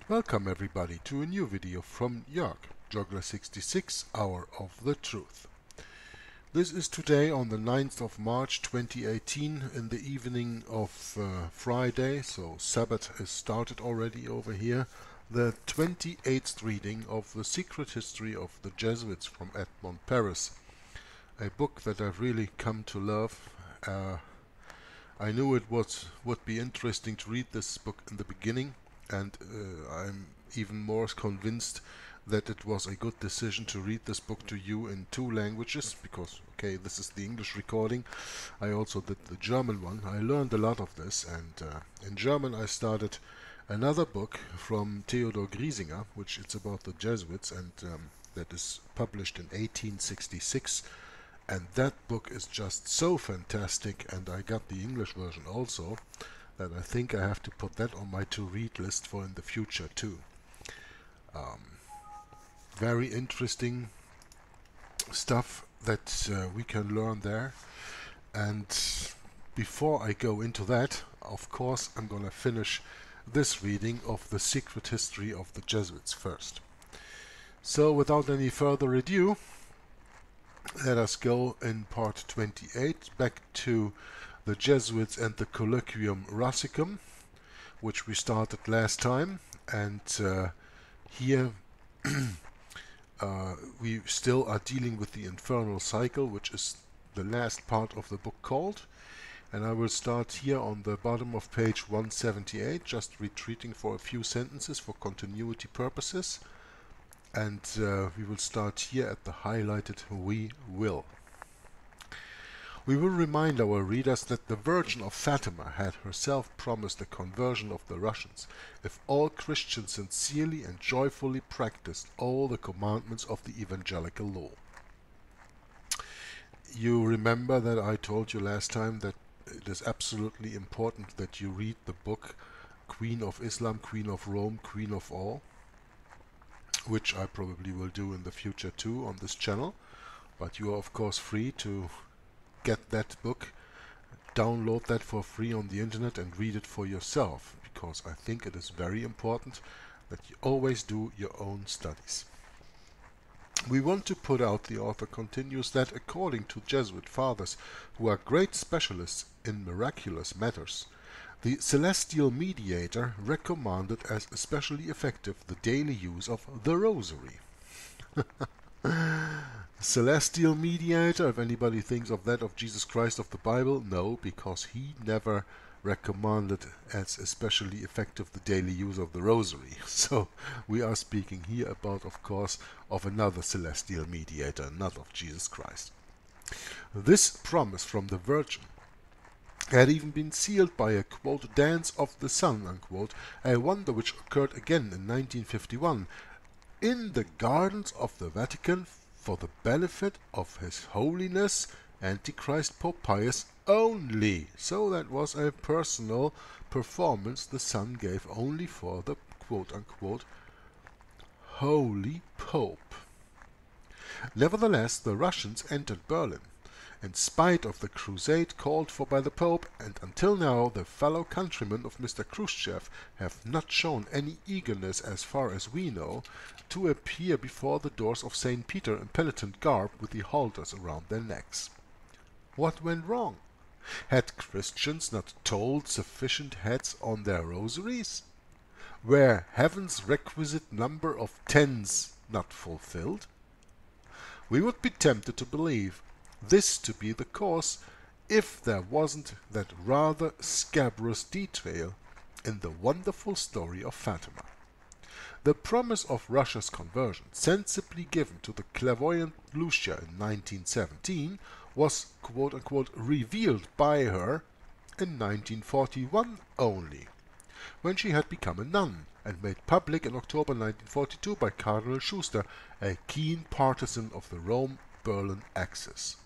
Welcome everybody to a new video from Jörg, Juggler 66, Hour of the Truth. This is today on the 9th of March 2018 in the evening of Friday, so Sabbath has started already over here. The 28th reading of The Secret History of the Jesuits from Edmond Paris, a book that I've really come to love. I knew it would be interesting to read this book in the beginning, and I'm even more convinced that it was a good decision to read this book to you in two languages, because, okay, this is the English recording. I also did the German one. I learned a lot of this, and in German I started another book from Theodor Griesinger, which it's about the Jesuits, and that is published in 1866. And that book is just so fantastic, and I got the English version also, that I think I have to put that on my to-read list for in the future too. Very interesting stuff that we can learn there. And before I go into that, of course, I'm gonna finish this reading of The Secret History of the Jesuits first. So without any further ado, let us go in part 28 back to the Jesuits and the Colleqium Russicum, which we started last time, and here we still are dealing with the infernal cycle, which is the last part of the book called, and I will start here on the bottom of page 178, just retreating for a few sentences for continuity purposes. And we will start here at the highlighted "We will." We will remind our readers that the Virgin of Fatima had herself promised the conversion of the Russians if all Christians sincerely and joyfully practiced all the commandments of the evangelical law. You remember that I told you last time that it is absolutely important that you read the book Queen of Islam, Queen of Rome, Queen of All, which I probably will do in the future too on this channel, but you are of course free to get that book, download that for free on the internet and read it for yourself, because I think it is very important that you always do your own studies. We want to put out, the author continues, that according to Jesuit fathers who are great specialists in miraculous matters, the celestial mediator recommended as especially effective the daily use of the rosary. Celestial mediator, if anybody thinks of that of Jesus Christ of the Bible, no, because he never recommended as especially effective the daily use of the rosary. So we are speaking here about, of course, of another celestial mediator, not of Jesus Christ. This promise from the Virgin had even been sealed by a, quote, dance of the sun, unquote, a wonder which occurred again in 1951 in the gardens of the Vatican for the benefit of His Holiness Antichrist Pope Pius only. So that was a personal performance the sun gave only for the, quote unquote, Holy Pope. Nevertheless, the Russians entered Berlin, in spite of the crusade called for by the Pope, and until now the fellow countrymen of Mr. Khrushchev have not shown any eagerness, as far as we know, to appear before the doors of St. Peter in penitent garb with the halters around their necks. What went wrong? Had Christians not told sufficient heads on their rosaries? Were heaven's requisite number of tens not fulfilled? We would be tempted to believe this to be the cause if there wasn't that rather scabrous detail in the wonderful story of Fatima. The promise of Russia's conversion, sensibly given to the clairvoyant Lucia in 1917, was, quote unquote, revealed by her in 1941 only, when she had become a nun, and made public in October 1942 by Cardinal Schuster, a keen partisan of the Rome-Berlin axis.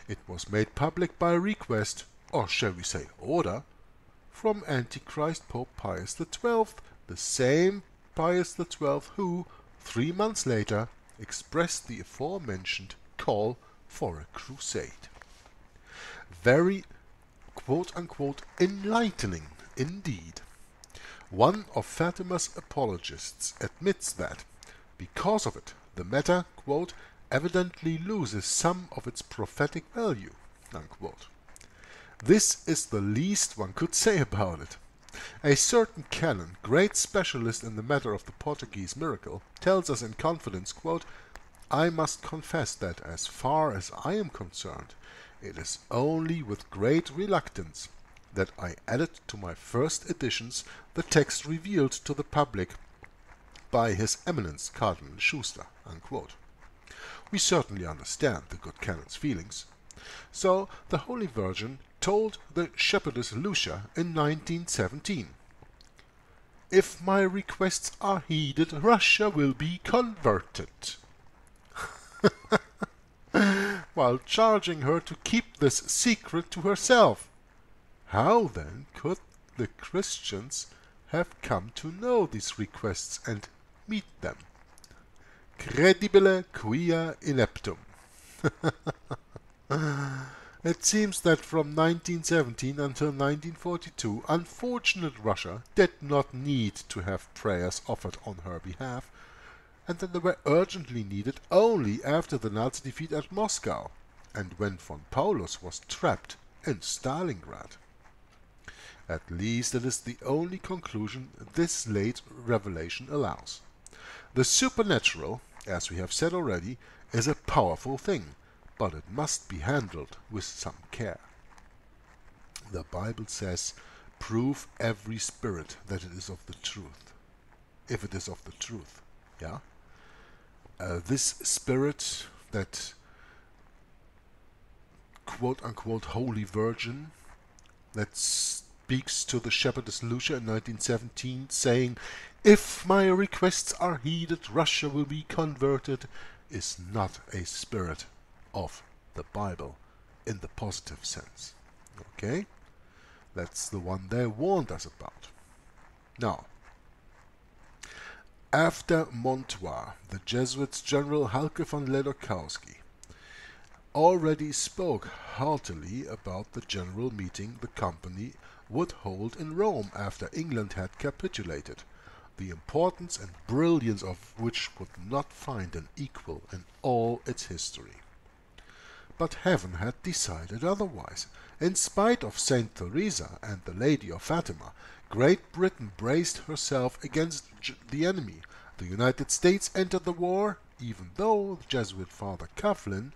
It was made public by request, or shall we say order, from Antichrist Pope Pius XII, the same Pius XII who, 3 months later, expressed the aforementioned call for a crusade. Very, quote-unquote, enlightening indeed. One of Fatima's apologists admits that, because of it, the matter, quote, evidently loses some of its prophetic value, unquote. This is the least one could say about it. A certain canon, great specialist in the matter of the Portuguese miracle, tells us in confidence, quote, I must confess that, as far as I am concerned, it is only with great reluctance that I added to my first editions the text revealed to the public by His Eminence Cardinal Schuster, unquote. We certainly understand the good canon's feelings. So the Holy Virgin told the shepherdess Lucia in 1917, if my requests are heeded, Russia will be converted, while charging her to keep this secret to herself. How then could the Christians have come to know these requests and meet them? Credibile quia ineptum. It seems that from 1917 until 1942, unfortunate Russia did not need to have prayers offered on her behalf, and that they were urgently needed only after the Nazi defeat at Moscow, and when von Paulus was trapped in Stalingrad. At least it is the only conclusion this late revelation allows. The supernatural, as we have said already, is a powerful thing, but it must be handled with some care. The Bible says, prove every spirit that it is of the truth, if it is of the truth. Yeah? This spirit, that quote-unquote Holy Virgin, that speaks to the shepherdess Lucia in 1917, saying, if my requests are heeded, Russia will be converted, is not a spirit of the Bible in the positive sense. Okay? That's the one they warned us about. Now, after Montoire, the Jesuits' General Halke von Ledokowski already spoke heartily about the general meeting the company would hold in Rome after England had capitulated, the importance and brilliance of which would not find an equal in all its history. But heaven had decided otherwise. In spite of Saint Teresa and the Lady of Fatima, Great Britain braced herself against the enemy. The United States entered the war, even though the Jesuit Father Coughlin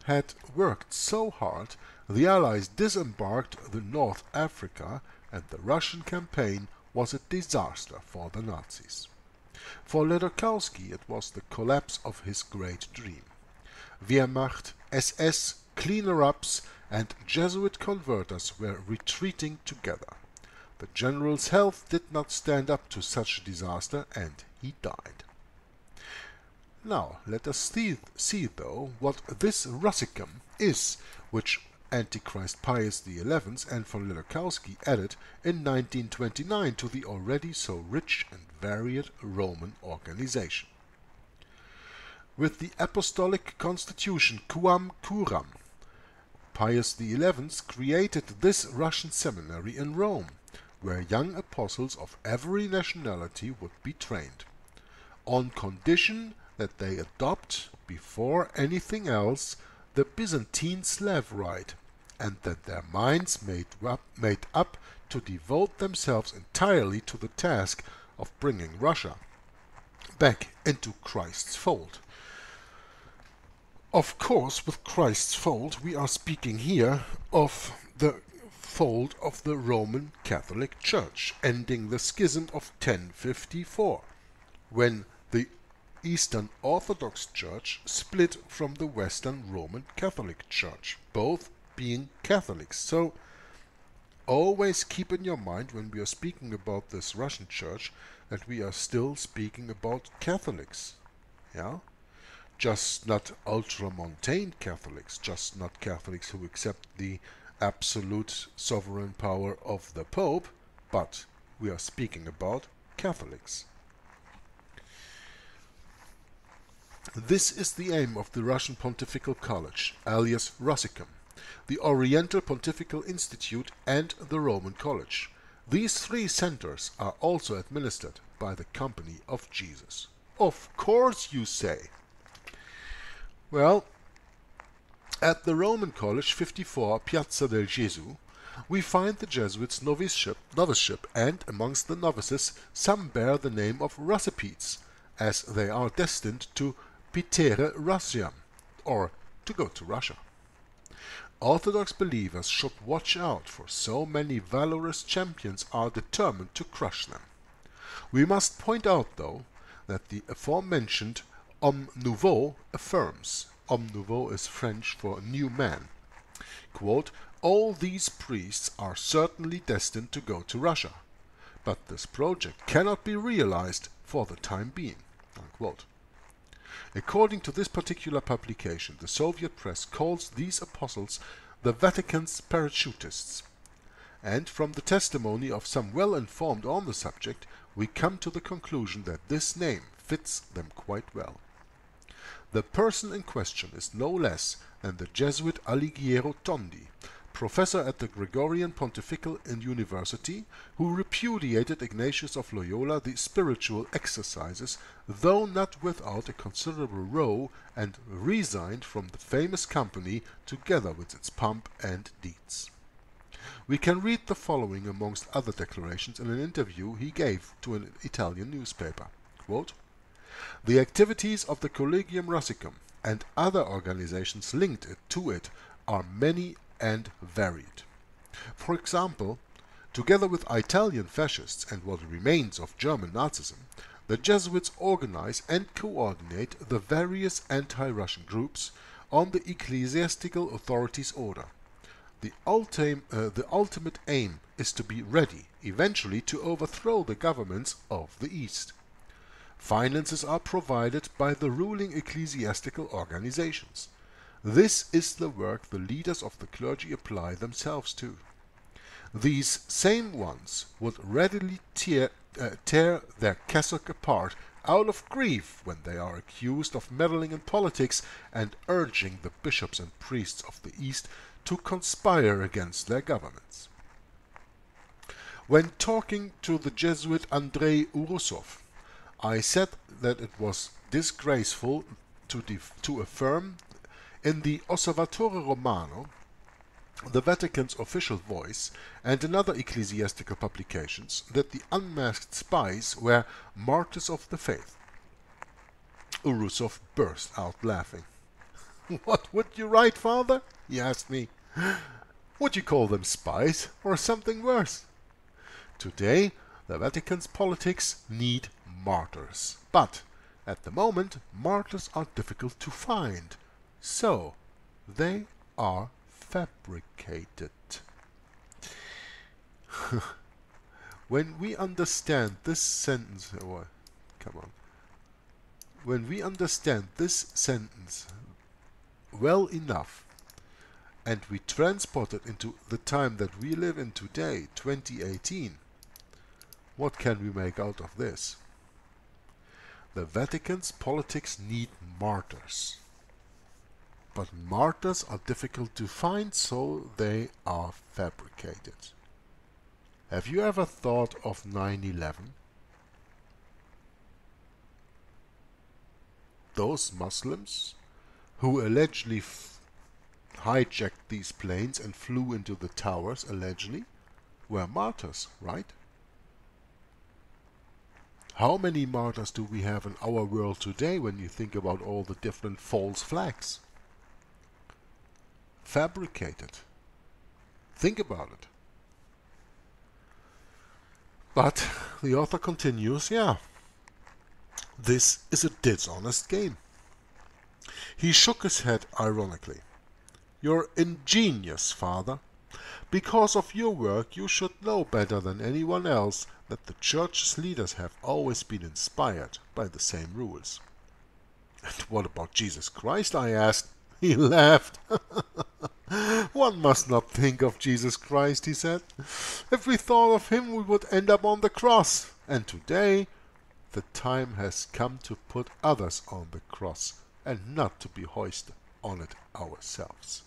had worked so hard. The Allies disembarked the North Africa, and the Russian campaign was a disaster for the Nazis. For Ledokowski it was the collapse of his great dream. Wehrmacht, SS, cleaner-ups, and Jesuit converters were retreating together. The general's health did not stand up to such a disaster, and he died. Now, let us see though, what this Russicum is, which Antichrist Pius XI and von Ledokowski added in 1929 to the already so rich and varied Roman organization. With the apostolic constitution Quam Curam, Pius XI created this Russian seminary in Rome, where young apostles of every nationality would be trained, on condition that they adopt, before anything else, the Byzantine slave rite, and that their minds made up to devote themselves entirely to the task of bringing Russia back into Christ's fold. Of course, with Christ's fold, we are speaking here of the fold of the Roman Catholic Church, ending the schism of 1054, when the Eastern Orthodox Church split from the Western Roman Catholic Church, both being Catholics. So always keep in your mind, when we are speaking about this Russian Church, that we are still speaking about Catholics. Yeah? Just not ultramontane Catholics, just not Catholics who accept the absolute sovereign power of the Pope, but we are speaking about Catholics. This is the aim of the Russian Pontifical College, alias Russicum, the Oriental Pontifical Institute, and the Roman College. These three centers are also administered by the Company of Jesus. Of course, you say. Well, at the Roman College 54, Piazza del Gesù, we find the Jesuits' noviceship, and amongst the novices some bear the name of Russipedes, as they are destined to Pitere Russiam, or to go to Russia. Orthodox believers should watch out, for so many valorous champions are determined to crush them. We must point out, though, that the aforementioned Homme Nouveau affirms, Homme Nouveau is French for new man, quote, all these priests are certainly destined to go to Russia, but this project cannot be realized for the time being, unquote. According to this particular publication, the Soviet press calls these apostles the Vatican's parachutists, and from the testimony of some well-informed on the subject, we come to the conclusion that this name fits them quite well. The person in question is no less than the Jesuit Alighiero Tondi, professor at the Gregorian Pontifical University, who repudiated Ignatius of Loyola the spiritual exercises, though not without a considerable row, and resigned from the famous company together with its pomp and deeds. We can read the following amongst other declarations in an interview he gave to an Italian newspaper. Quote, the activities of the Colleqium Russicum and other organizations linked to it are many and varied. For example, together with Italian fascists and what remains of German Nazism, the Jesuits organize and coordinate the various anti-Russian groups on the ecclesiastical authorities' order. The ultimate aim is to be ready, eventually, to overthrow the governments of the East. Finances are provided by the ruling ecclesiastical organizations. This is the work the leaders of the clergy apply themselves to. These same ones would readily tear their cassock apart out of grief when they are accused of meddling in politics and urging the bishops and priests of the East to conspire against their governments. When talking to the Jesuit Andrei Urusov, I said that it was disgraceful to affirm in the Osservatore Romano, the Vatican's official voice, and in other ecclesiastical publications, that the unmasked spies were martyrs of the faith. Urusov burst out laughing. What would you write, Father? He asked me. Would you call them spies, or something worse? Today, the Vatican's politics need martyrs. But, at the moment, martyrs are difficult to find. So, they are fabricated. When we understand this sentence, when we understand this sentence well enough, and we transport it into the time that we live in today, 2018, what can we make out of this? The Vatican's politics need martyrs. But martyrs are difficult to find, so they are fabricated. Have you ever thought of 9/11? Those Muslims who allegedly hijacked these planes and flew into the towers, allegedly, were martyrs, right? How many martyrs do we have in our world today when you think about all the different false flags? Fabricated. Think about it. But the author continues, yeah, this is a dishonest game. He shook his head ironically. You're ingenious, Father. Because of your work you should know better than anyone else that the Church's leaders have always been inspired by the same rules. And what about Jesus Christ? I asked. He laughed. One must not think of Jesus Christ, he said. If we thought of him, we would end up on the cross. And today, the time has come to put others on the cross and not to be hoisted on it ourselves.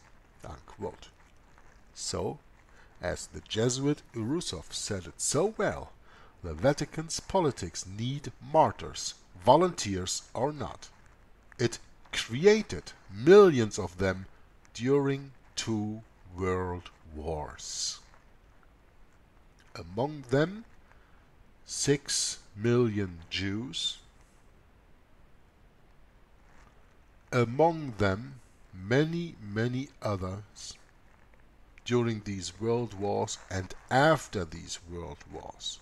Unquote. So, As the Jesuit Urusov said it so well, the Vatican's politics need martyrs, volunteers or not. It created millions of them during 2 world wars. Among them 6 million Jews, among them many others during these world wars and after these world wars.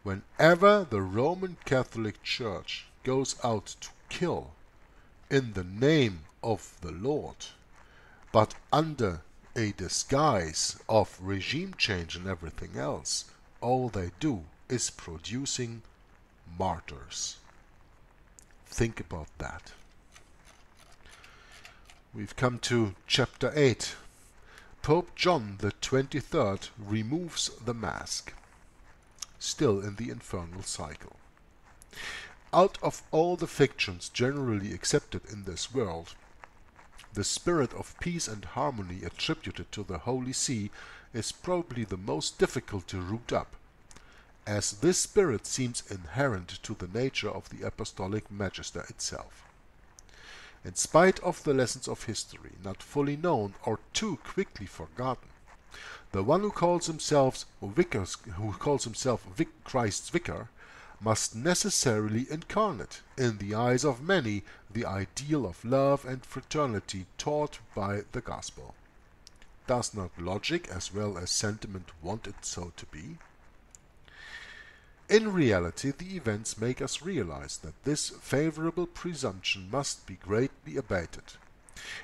Whenever the Roman Catholic Church goes out to kill in the name of the Lord, but under a disguise of regime change and everything else, all they do is producing martyrs. Think about that. We've come to chapter 8. Pope John the 23rd removes the mask. Still in the infernal cycle. Out of all the fictions generally accepted in this world, the spirit of peace and harmony attributed to the Holy See is probably the most difficult to root up, as this spirit seems inherent to the nature of the apostolic magister itself. In spite of the lessons of history not fully known or too quickly forgotten, the one who calls himself Christ's vicar must necessarily incarnate, in the eyes of many, the ideal of love and fraternity taught by the gospel. Does not logic as well as sentiment want it so to be? In reality, the events make us realize that this favorable presumption must be greatly abated,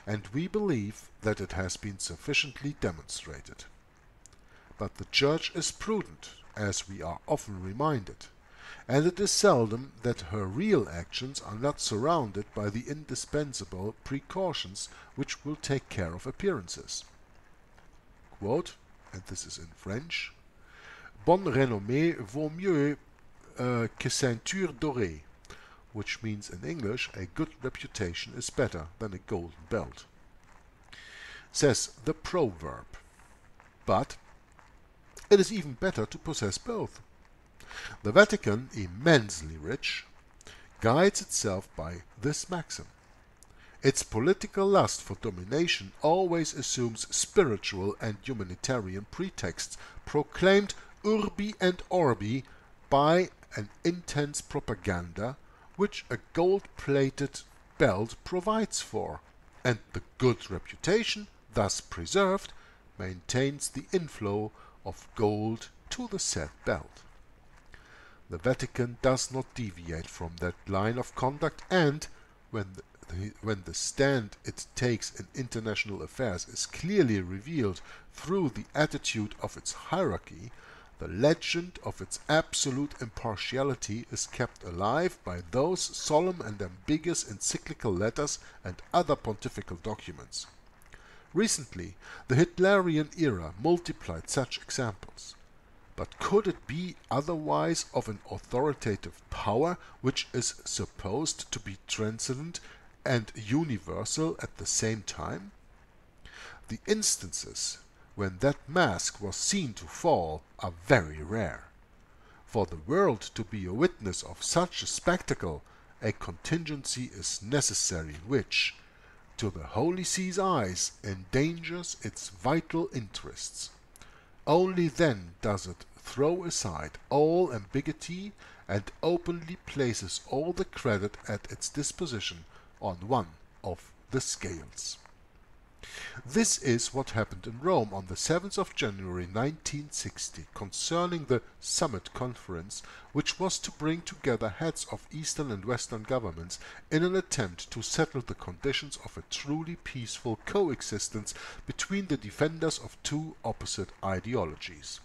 and we believe that it has been sufficiently demonstrated. But the Church is prudent, as we are often reminded, and it is seldom that her real actions are not surrounded by the indispensable precautions which will take care of appearances. Quote, and this is in French, Bonne renommée vaut mieux que ceinture dorée, which means in English, a good reputation is better than a golden belt. Says the proverb. But it is even better to possess both. The Vatican, immensely rich, guides itself by this maxim. Its political lust for domination always assumes spiritual and humanitarian pretexts proclaimed urbi and orbi by an intense propaganda which a gold-plated belt provides for, and the good reputation, thus preserved, maintains the inflow of gold to the said belt. The Vatican does not deviate from that line of conduct, and when the stand it takes in international affairs is clearly revealed through the attitude of its hierarchy, the legend of its absolute impartiality is kept alive by those solemn and ambiguous encyclical letters and other pontifical documents. Recently, the Hitlerian era multiplied such examples. But could it be otherwise of an authoritative power which is supposed to be transcendent and universal at the same time? The instances when that mask was seen to fall are very rare. For the world to be a witness of such a spectacle, a contingency is necessary which, to the Holy See's eyes, endangers its vital interests. Only then does it throw aside all ambiguity and openly places all the credit at its disposition on one of the scales. This is what happened in Rome on the 7th of January 1960 concerning the Summit Conference, which was to bring together heads of Eastern and Western governments in an attempt to settle the conditions of a truly peaceful coexistence between the defenders of two opposite ideologies.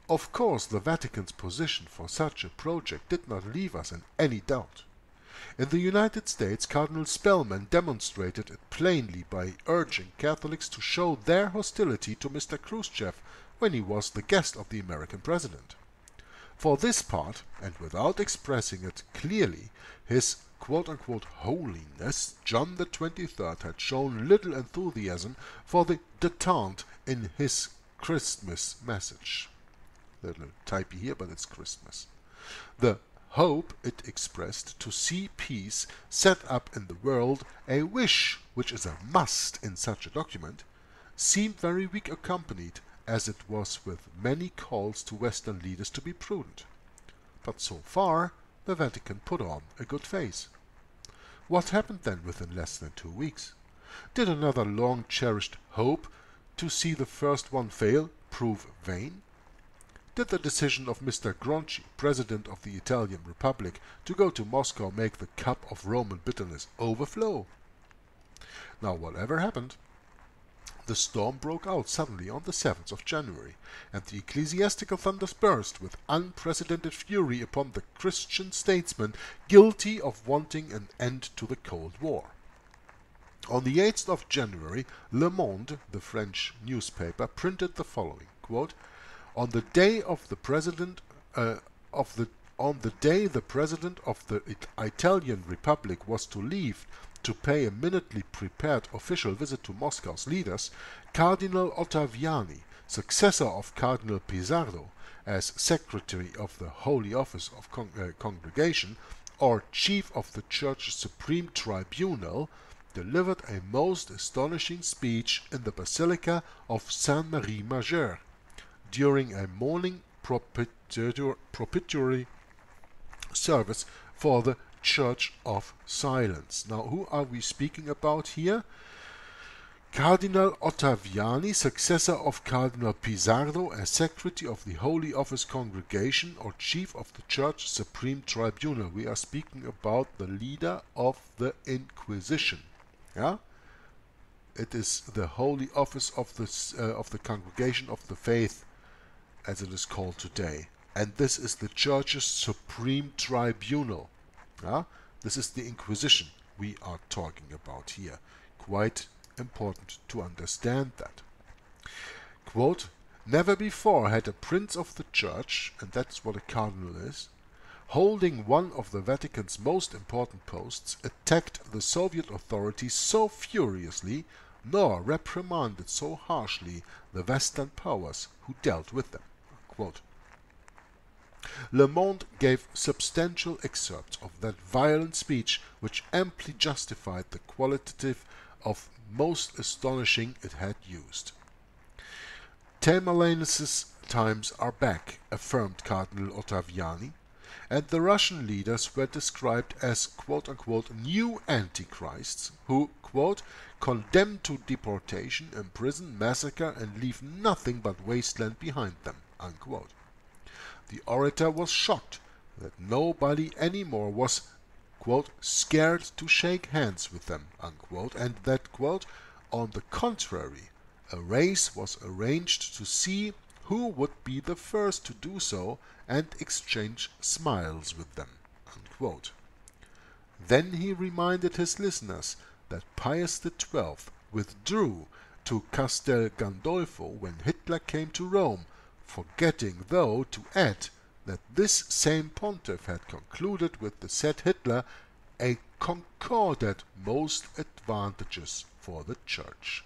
Of course, the Vatican's position for such a project did not leave us in any doubt. In the United States, Cardinal Spellman demonstrated it plainly by urging Catholics to show their hostility to Mr. Khrushchev when he was the guest of the American president. For this part, and without expressing it clearly, his quote-unquote holiness, John the 23rd had shown little enthusiasm for the détente in his Christmas message. Little typey here, but it's Christmas. The hope it expressed to see peace set up in the world, a wish which is a must in such a document, seemed very weak accompanied as it was with many calls to Western leaders to be prudent. But so far the Vatican put on a good face. What happened then within less than 2 weeks? Did another long-cherished hope to see the first one fail prove vain? Did the decision of Mr. Gronchi, President of the Italian Republic, to go to Moscow make the cup of Roman bitterness overflow? Now, whatever happened, the storm broke out suddenly on the 7th of January, and the ecclesiastical thunders burst with unprecedented fury upon the Christian statesmen guilty of wanting an end to the Cold War. On the 8th of January, Le Monde, the French newspaper, printed the following, quote, On the day the President of the Italian Republic was to leave to pay a minutely prepared official visit to Moscow's leaders, Cardinal Ottaviani, successor of Cardinal Pizarro, as Secretary of the Holy Office of Congregation, or Chief of the Church's Supreme Tribunal, delivered a most astonishing speech in the Basilica of Saint-Marie-Majeur during a morning propitiatory service for the Church of Silence. Now, who are we speaking about here? Cardinal Ottaviani, successor of Cardinal Pizarro, as Secretary of the Holy Office Congregation or Chief of the Church Supreme Tribunal. We are speaking about the leader of the Inquisition. Yeah? It is the Holy Office of the Congregation of the Faith, as it is called today. And this is the Church's Supreme Tribunal. Yeah? This is the Inquisition we are talking about here. Quite important to understand that. Quote, Never before had a prince of the Church, and that's what a cardinal is, holding one of the Vatican's most important posts, attacked the Soviet authorities so furiously, nor reprimanded so harshly the Western powers who dealt with them. Quote, Le Monde gave substantial excerpts of that violent speech which amply justified the qualitative of most astonishing it had used. Tamerlane's times are back, affirmed Cardinal Ottaviani, and the Russian leaders were described as quote-unquote new antichrists who, quote, condemn to deportation, imprison, massacre, and leave nothing but wasteland behind them, unquote. The orator was shocked that nobody anymore was, quote, scared to shake hands with them, unquote, and that, quote, on the contrary, a race was arranged to see who would be the first to do so and exchange smiles with them, unquote. Then he reminded his listeners that Pius XII withdrew to Castel Gandolfo when Hitler came to Rome, forgetting, though, to add that this same pontiff had concluded with the said Hitler a concordat most advantageous for the Church.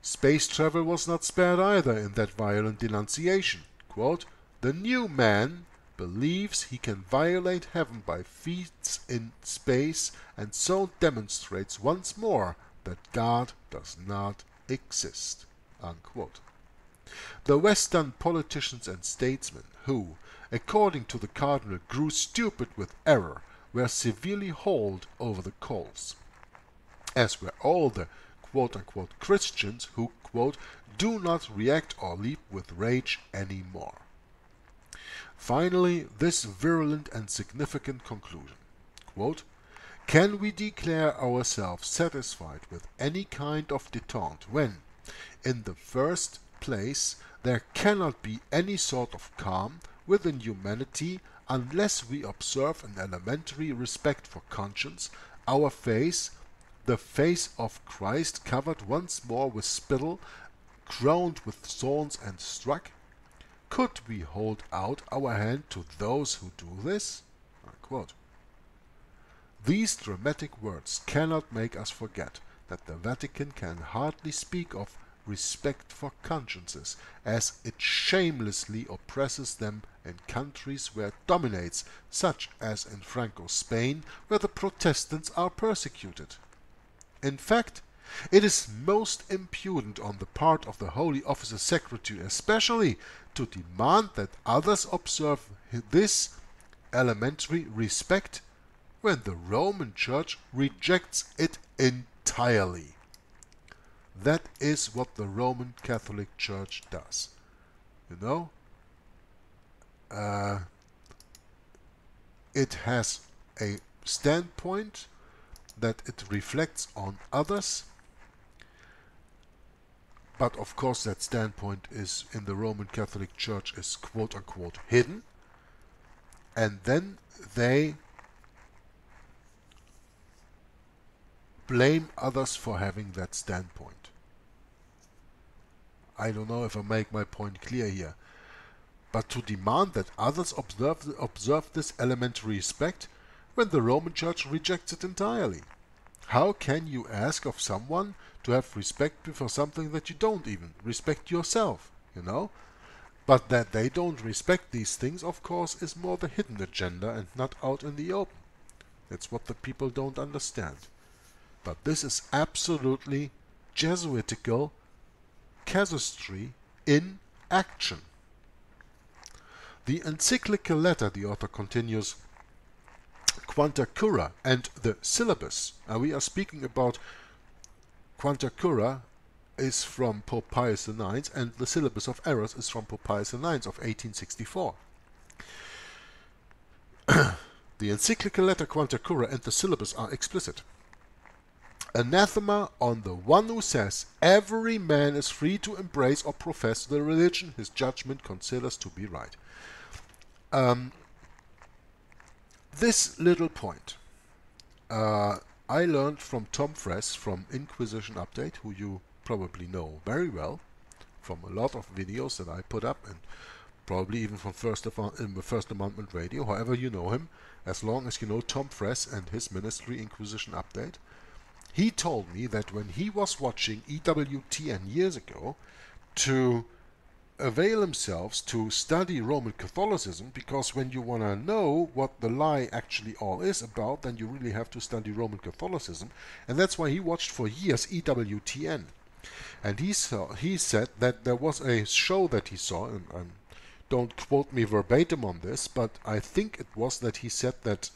Space travel was not spared either in that violent denunciation. Quote, the new man believes he can violate heaven by feats in space and so demonstrates once more that God does not exist, unquote. The Western politicians and statesmen who, according to the Cardinal, grew stupid with error, were severely hauled over the coals, as were all the quote-unquote Christians who, quote, do not react or leap with rage any more. Finally, this virulent and significant conclusion, quote, can we declare ourselves satisfied with any kind of detente when, in the first place, there cannot be any sort of calm within humanity unless we observe an elementary respect for conscience, our face, the face of Christ covered once more with spittle, crowned with thorns and struck? Could we hold out our hand to those who do this? Unquote. These dramatic words cannot make us forget that the Vatican can hardly speak of respect for consciences, as it shamelessly oppresses them in countries where it dominates, such as in Franco Spain, where the Protestants are persecuted. In fact, it is most impudent on the part of the Holy Office's Secretary especially to demand that others observe this elementary respect when the Roman Church rejects it entirely. That is what the Roman Catholic Church does. You know? It has a standpoint that it reflects on others, but of course that standpoint is in the Roman Catholic Church is quote-unquote hidden, and then they blame others for having that standpoint. I don't know if I make my point clear here, but to demand that others observe this elementary respect when the Roman Church rejects it entirely. How can you ask of someone to have respect for something that you don't even respect yourself, you know? But that they don't respect these things, of course, is more the hidden agenda and not out in the open. That's what the people don't understand. But this is absolutely Jesuitical casuistry in action. The encyclical letter, the author continues, Quanta Cura and the syllabus. We are speaking about Quanta Cura is from Pope Pius IX, and the syllabus of errors is from Pope Pius IX of 1864. The encyclical letter Quanta Cura and the syllabus are explicit. Anathema on the one who says every man is free to embrace or profess the religion his judgment considers to be right. This little point I learned from Tom Frass from Inquisition Update, who you probably know very well from a lot of videos that I put up, and probably even from First Amendment Radio, however you know him, as long as you know Tom Frass and his ministry Inquisition Update. He told me that when he was watching EWTN years ago to avail himself to study Roman Catholicism, because when you want to know what the lie actually all is about, then you really have to study Roman Catholicism, and that's why he watched for years EWTN. And he said that there was a show that he saw, and don't quote me verbatim on this, but I think it was that he said that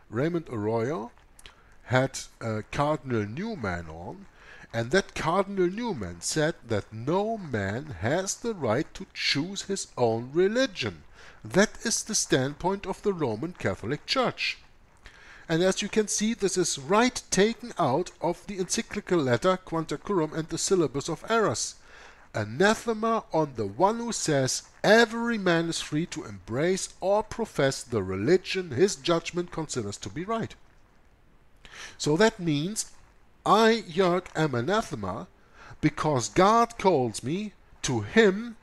Raymond Arroyo had Cardinal Newman on, and that Cardinal Newman said that no man has the right to choose his own religion. That is the standpoint of the Roman Catholic Church. And as you can see, this is right taken out of the encyclical letter Quanta Curam and the syllabus of errors. Anathema on the one who says every man is free to embrace or profess the religion his judgment considers to be right. So that means I, Jörg, am anathema because God calls me to Him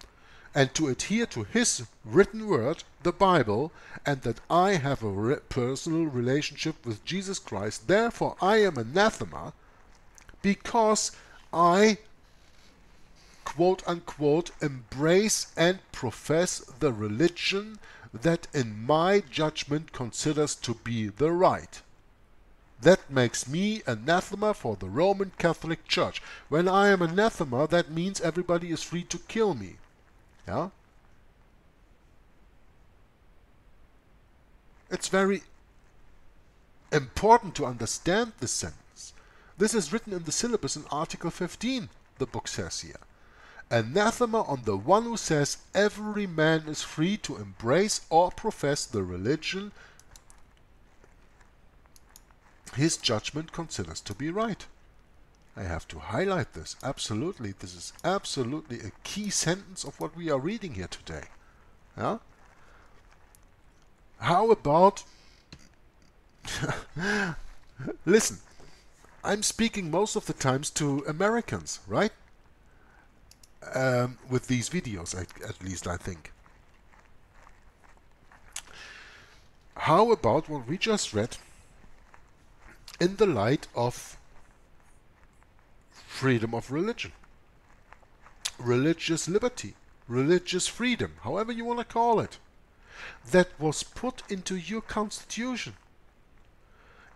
and to adhere to His written word, the Bible, and that I have a personal relationship with Jesus Christ. Therefore, I am anathema because I, quote-unquote, embrace and profess the religion that in my judgment considers to be the right. That makes me anathema for the Roman Catholic Church. When I am anathema, that means everybody is free to kill me. Yeah? It's very important to understand this sentence. This is written in the syllabus in Article 15, the book says here. Anathema on the one who says every man is free to embrace or profess the religion his judgment considers to be right. I have to highlight this. Absolutely. This is absolutely a key sentence of what we are reading here today. Yeah? How about... Listen, I'm speaking most of the times to Americans, right? With these videos, at least I think. How about what we just read in the light of freedom of religion, religious liberty, religious freedom, however you want to call it, that was put into your constitution.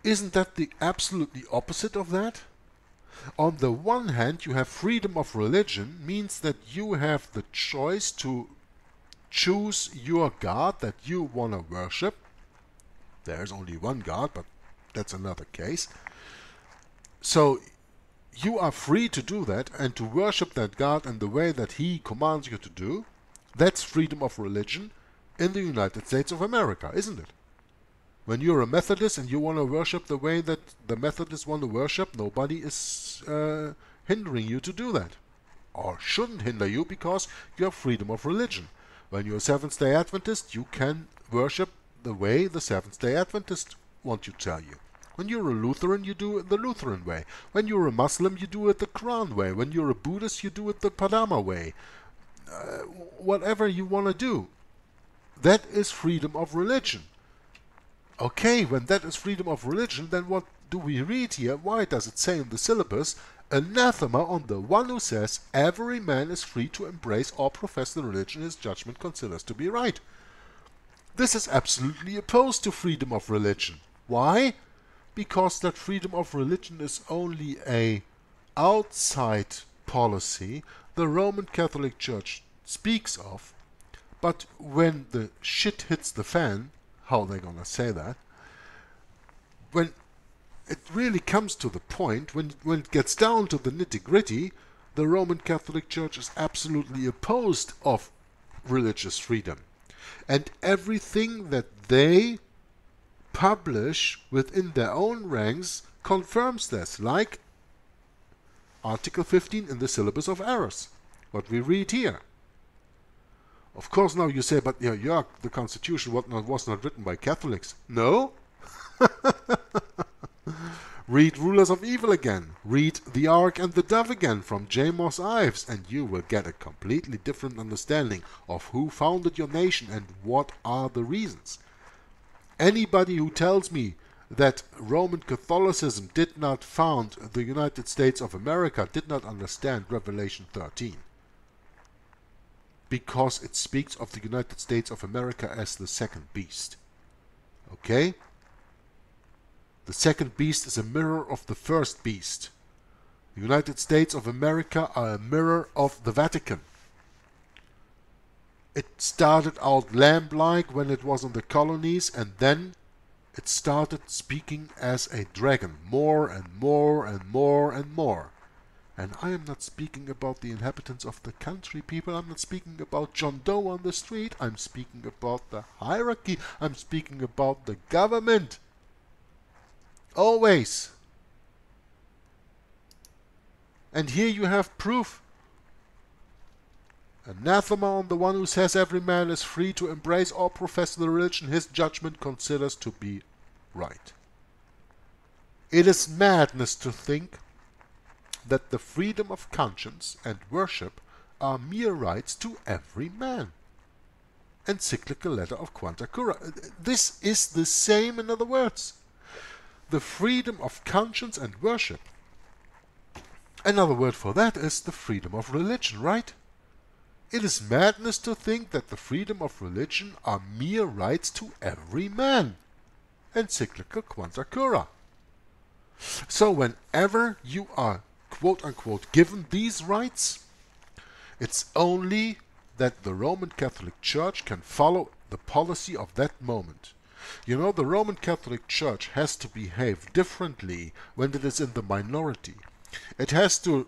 Isn't that the absolutely opposite of that? On the one hand, you have freedom of religion, means that you have the choice to choose your God that you want to worship. There's only one God, but that's another case. So you are free to do that and to worship that God in the way that He commands you to do. That's freedom of religion in the United States of America, isn't it? When you're a Methodist and you want to worship the way that the Methodists want to worship, nobody is hindering you to do that. Or shouldn't hinder you, because you have freedom of religion. When you're a Seventh-day Adventist, you can worship the way the Seventh-day Adventists want you to tell you. When you're a Lutheran, you do it the Lutheran way. When you're a Muslim, you do it the Quran way. When you're a Buddhist, you do it the Padama way. Whatever you want to do. That is freedom of religion. Okay, when that is freedom of religion, then what do we read here? Why does it say in the syllabus, anathema on the one who says every man is free to embrace or profess the religion his judgment considers to be right? This is absolutely opposed to freedom of religion. Why? Because that freedom of religion is only a outside policy the Roman Catholic Church speaks of, but when the shit hits the fan, how are they gonna say that? When it really comes to the point, when it gets down to the nitty-gritty, the Roman Catholic Church is absolutely opposed of religious freedom. And everything that they publish within their own ranks confirms this, like Article 15 in the Syllabus of Errors, what we read here. Of course, now you say, but yeah, Jörg, the Constitution was not written by Catholics. No? Read Rulers of Evil again. Read The Ark and the Dove again from J. Moss Ives, and you will get a completely different understanding of who founded your nation and what are the reasons. Anybody who tells me that Roman Catholicism did not found the United States of America did not understand Revelation 13. Because it speaks of the United States of America as the second beast. Okay? The second beast is a mirror of the first beast. The United States of America are a mirror of the Vatican. It started out lamb-like when it was in the colonies, and then it started speaking as a dragon, more and more and more and more. And I am not speaking about the inhabitants of the country, people. I'm not speaking about John Doe on the street. I'm speaking about the hierarchy. I'm speaking about the government. Always. And here you have proof. Anathema on the one who says every man is free to embrace or profess the religion his judgment considers to be right. It is madness to think that the freedom of conscience and worship are mere rights to every man. Encyclical letter of Quanta Cura. This is the same, in other words. The freedom of conscience and worship. Another word for that is the freedom of religion, right? It is madness to think that the freedom of religion are mere rights to every man. Encyclical Quanta Cura. So whenever you are quote-unquote given these rights, it's only that the Roman Catholic Church can follow the policy of that moment. You know, the Roman Catholic Church has to behave differently when it is in the minority. It has to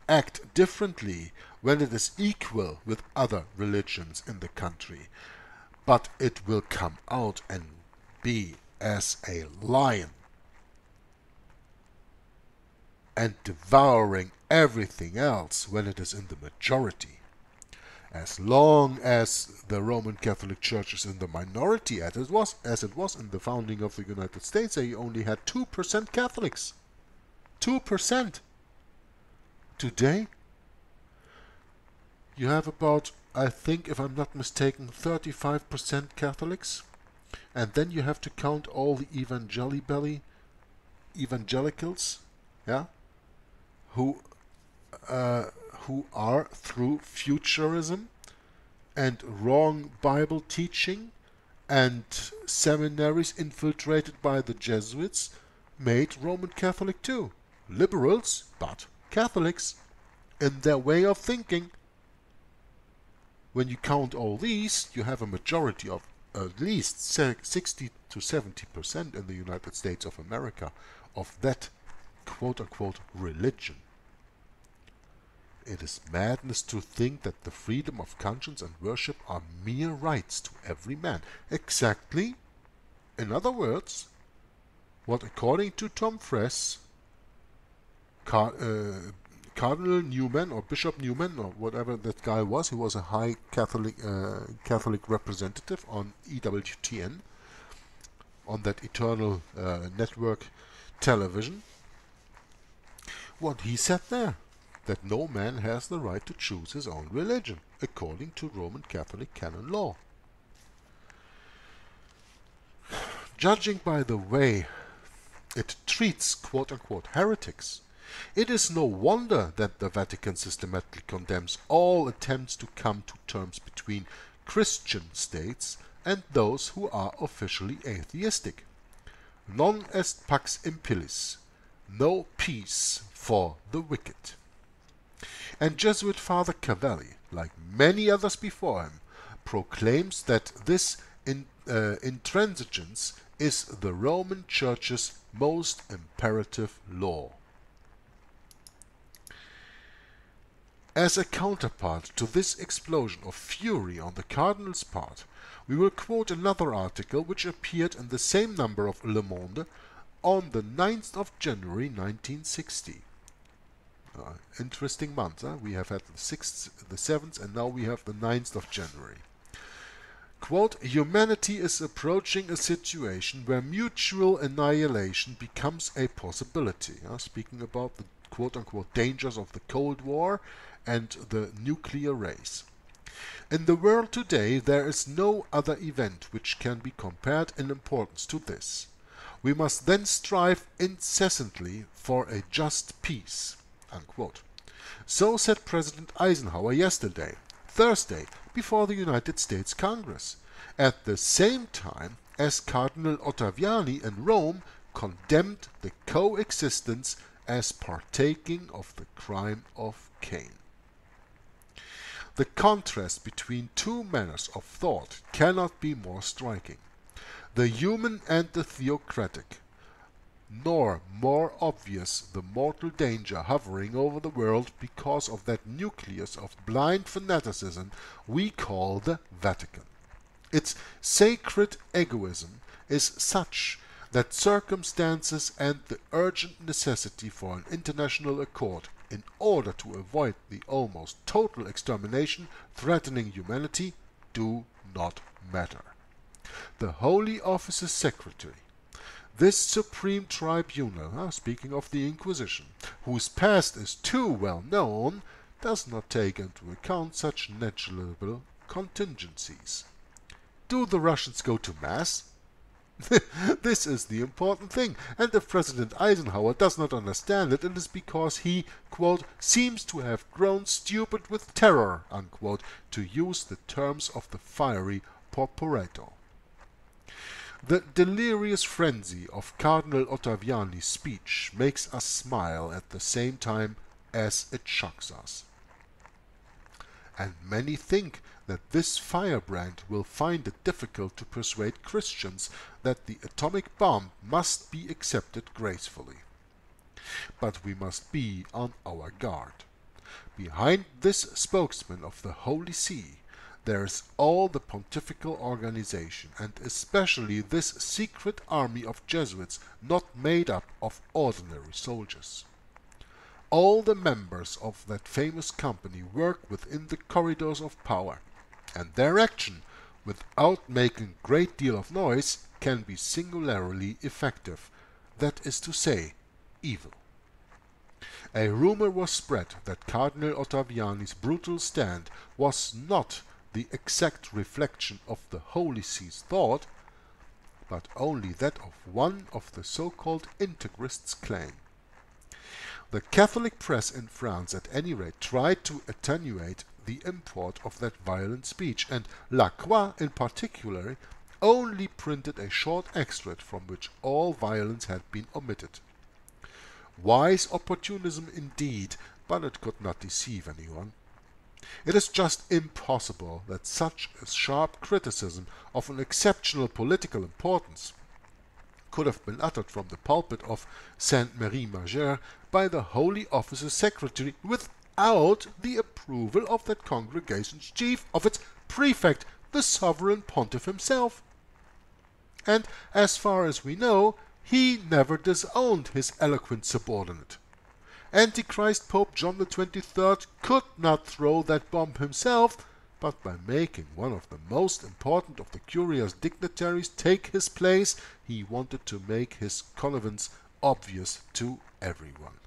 act differently when it is equal with other religions in the country. But it will come out and be as a lion and devouring everything else when it is in the majority. As long as the Roman Catholic Church is in the minority, as it was in the founding of the United States, they only had 2% Catholics. 2%. Today, you have about, I think, if I'm not mistaken, 35% Catholics. And then you have to count all the evangelibelly evangelicals, yeah, who are through futurism and wrong Bible teaching and seminaries infiltrated by the Jesuits made Roman Catholic too. Liberals, but Catholics in their way of thinking. When you count all these, you have a majority of at least 60 to 70% in the United States of America of that quote-unquote religion. It is madness to think that the freedom of conscience and worship are mere rights to every man. Exactly, in other words, what according to Tom Friess, Cardinal Newman or Bishop Newman or whatever that guy was, he was a high Catholic representative on EWTN, on that eternal network television, what he said there, that no man has the right to choose his own religion, according to Roman Catholic canon law. Judging by the way it treats quote-unquote heretics, it is no wonder that the Vatican systematically condemns all attempts to come to terms between Christian states and those who are officially atheistic. Non est pax impillis, no peace for the wicked. And Jesuit Father Cavalli, like many others before him, proclaims that this intransigence is the Roman Church's most imperative law. As a counterpart to this explosion of fury on the Cardinal's part, we will quote another article which appeared in the same number of Le Monde on the 9th of January 1960. Interesting month, huh? We have had the 6th, the 7th, and now we have the 9th of January. Quote, humanity is approaching a situation where mutual annihilation becomes a possibility. Speaking about the quote-unquote dangers of the Cold War and the nuclear race. In the world today, there is no other event which can be compared in importance to this. We must then strive incessantly for a just peace. Unquote. So said President Eisenhower yesterday, Thursday, before the United States Congress, at the same time as Cardinal Ottaviani in Rome condemned the coexistence as partaking of the crime of Cain. The contrast between two manners of thought cannot be more striking. The human and the theocratic, nor more obvious the mortal danger hovering over the world because of that nucleus of blind fanaticism we call the Vatican. Its sacred egoism is such that circumstances and the urgent necessity for an international accord in order to avoid the almost total extermination threatening humanity do not matter. The Holy Office's secretary, this supreme tribunal, speaking of the Inquisition, whose past is too well known, does not take into account such negligible contingencies. Do the Russians go to Mass? This is the important thing, and if President Eisenhower does not understand it, it is because he, quote, seems to have grown stupid with terror, unquote, to use the terms of the fiery Porporato. The delirious frenzy of Cardinal Ottaviani's speech makes us smile at the same time as it shocks us. And many think that this firebrand will find it difficult to persuade Christians that the atomic bomb must be accepted gracefully. But we must be on our guard. Behind this spokesman of the Holy See, there is all the pontifical organization, and especially this secret army of Jesuits not made up of ordinary soldiers. All the members of that famous company work within the corridors of power, and their action, without making a great deal of noise, can be singularly effective, that is to say, evil. A rumor was spread that Cardinal Ottaviani's brutal stand was not the exact reflection of the Holy See's thought, but only that of one of the so-called integrists' claim. The Catholic press in France at any rate tried to attenuate the import of that violent speech, and La Croix in particular only printed a short extract from which all violence had been omitted. Wise opportunism indeed, but it could not deceive anyone. It is just impossible that such a sharp criticism of an exceptional political importance could have been uttered from the pulpit of Sainte-Marie-Majeure by the Holy Office's secretary without the approval of that congregation's chief, of its prefect, the sovereign pontiff himself. And as far as we know, he never disowned his eloquent subordinate. Antichrist Pope John the 23rd could not throw that bomb himself, but by making one of the most important of the curious dignitaries take his place, he wanted to make his connivance obvious to everyone.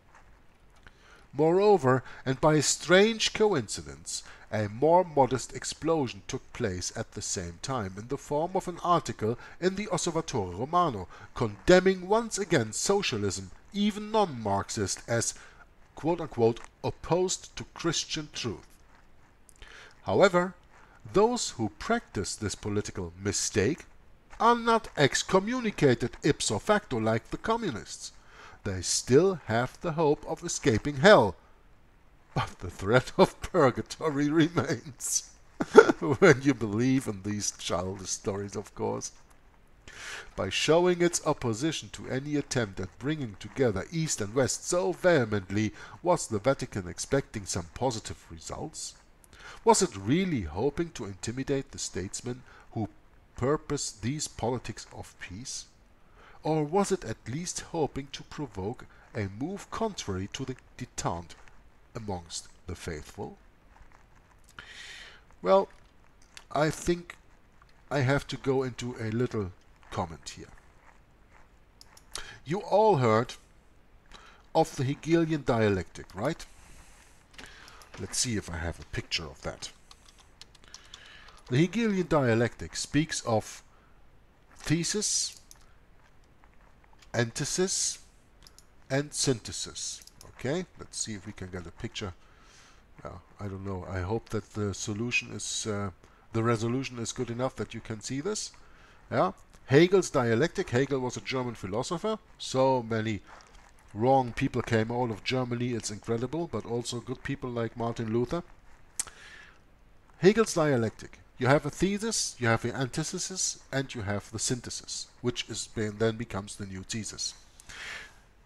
Moreover, and by a strange coincidence, a more modest explosion took place at the same time in the form of an article in the Osservatore Romano, condemning once again socialism, even non-Marxist, as quote-unquote opposed to Christian truth. However, those who practice this political mistake are not excommunicated ipso facto like the communists. They still have the hope of escaping hell, but the threat of purgatory remains. When you believe in these childish stories, of course. By showing its opposition to any attempt at bringing together East and West so vehemently, was the Vatican expecting some positive results? Was it really hoping to intimidate the statesmen who purpose these politics of peace? Or was it at least hoping to provoke a move contrary to the détente amongst the faithful? Well, I think I have to go into a little comment here. You all heard of the Hegelian dialectic, right? Let's see if I have a picture of that. The Hegelian dialectic speaks of thesis, antithesis, and synthesis. Okay, let's see if we can get a picture. I don't know. I hope that the solution is, the resolution is good enough that you can see this. Yeah, Hegel's dialectic. Hegel was a German philosopher. So many wrong people came out of Germany, it's incredible, but also good people like Martin Luther. Hegel's dialectic. You have a thesis, you have an antithesis, and you have the synthesis, which is then becomes the new thesis.